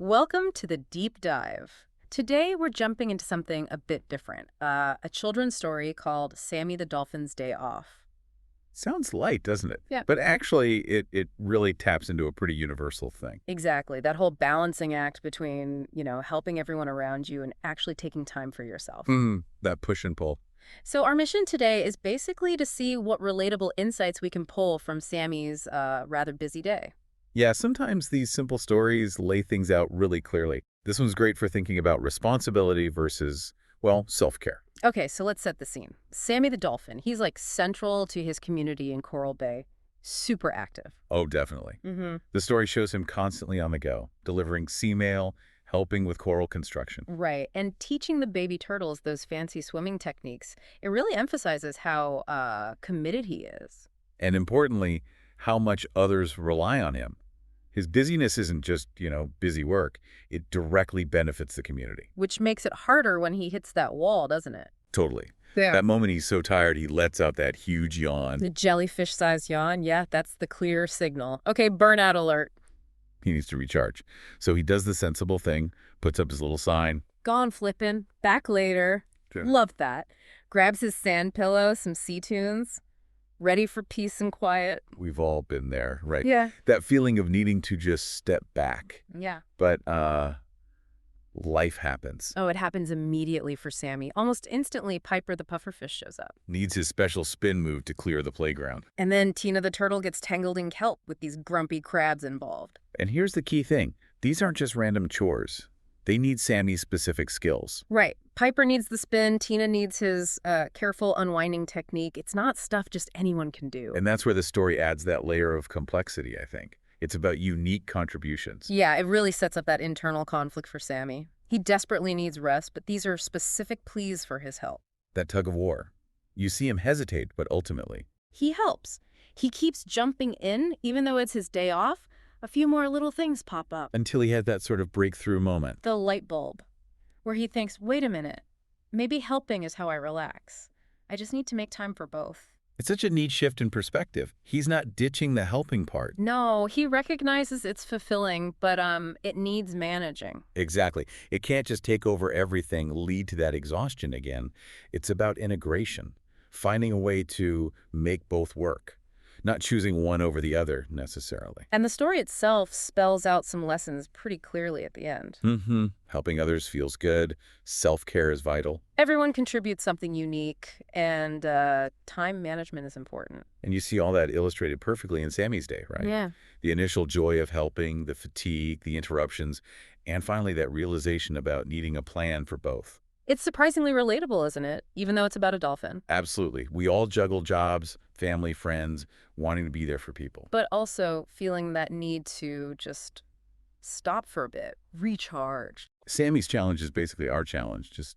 Welcome to the deep dive. Today we're jumping into something a bit different, a children's story called Sammy the Dolphin's Day Off. Sounds light, doesn't it? Yeah. But actually, it really taps into a pretty universal thing. Exactly, that whole balancing act between, helping everyone around you and actually taking time for yourself. That push and pull. So our mission today is basically to see what relatable insights we can pull from Sammy's rather busy day. Yeah, sometimes these simple stories lay things out really clearly. This one's great for thinking about responsibility versus, well, self-care. Okay, so let's set the scene. Sammy the Dolphin, he's like central to his community in Coral Bay, super active. Oh, definitely. Mm-hmm. The story shows him constantly on the go, delivering sea mail, helping with coral construction. Right, and teaching the baby turtles those fancy swimming techniques, it really emphasizes how committed he is. And importantly, how much others rely on him. His busyness isn't just, busy work. It directly benefits the community. Which makes it harder when he hits that wall, doesn't it? Totally. Yeah. That moment he's so tired, he lets out that huge yawn. The jellyfish-sized yawn, yeah, that's the clear signal. Okay, burnout alert. He needs to recharge. So he does the sensible thing, puts up his little sign. Gone flippin', back later. Sure. Love that. Grabs his sand pillow, some sea tunes. Ready for peace and quiet. We've all been there, right? Yeah. That feeling of needing to just step back. Yeah. But life happens. Oh, it happens immediately for Sammy. Almost instantly, Piper the pufferfish shows up. Needs his special spin move to clear the playground. And then Tina the turtle gets tangled in kelp with these grumpy crabs involved. And here's the key thing. These aren't just random chores. They need Sammy's specific skills. Right. Piper needs the spin. Tina needs his careful unwinding technique. It's not stuff just anyone can do. And that's where the story adds that layer of complexity, I think. It's about unique contributions. Yeah, it really sets up that internal conflict for Sammy. He desperately needs rest, but these are specific pleas for his help. That tug of war. You see him hesitate, but ultimately. He helps. He keeps jumping in, even though it's his day off. A few more little things pop up. Until he had that sort of breakthrough moment. The light bulb, where he thinks, wait a minute, maybe helping is how I relax. I just need to make time for both. It's such a neat shift in perspective. He's not ditching the helping part. No, he recognizes it's fulfilling, but it needs managing. Exactly. It can't just take over everything, lead to that exhaustion again. It's about integration, finding a way to make both work, not choosing one over the other necessarily. And the story itself spells out some lessons pretty clearly at the end. Helping others feels good. Self-care is vital. Everyone contributes something unique, and time management is important. And you see all that illustrated perfectly in Sammy's day, right? Yeah. The initial joy of helping, the fatigue, the interruptions, and finally that realization about needing a plan for both. It's surprisingly relatable, isn't it? Even though it's about a dolphin. Absolutely. We all juggle jobs, family, friends, wanting to be there for people. But also feeling that need to just stop for a bit, recharge. Sammy's challenge is basically our challenge, just,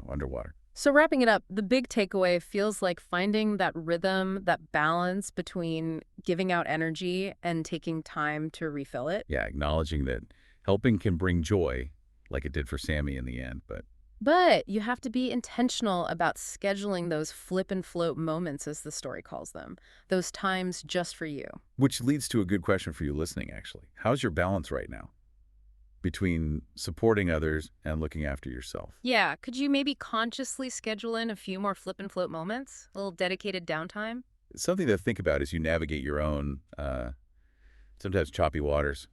underwater. So wrapping it up, the big takeaway feels like finding that rhythm, that balance between giving out energy and taking time to refill it. Yeah, acknowledging that helping can bring joy, like it did for Sammy in the end, But you have to be intentional about scheduling those flip and float moments, as the story calls them, those times just for you. which leads to a good question for you listening, actually. How's your balance right now between supporting others and looking after yourself? Yeah, could you maybe consciously schedule in a few more flip and float moments? A little dedicated downtime? Something to think about as you navigate your own, sometimes choppy waters.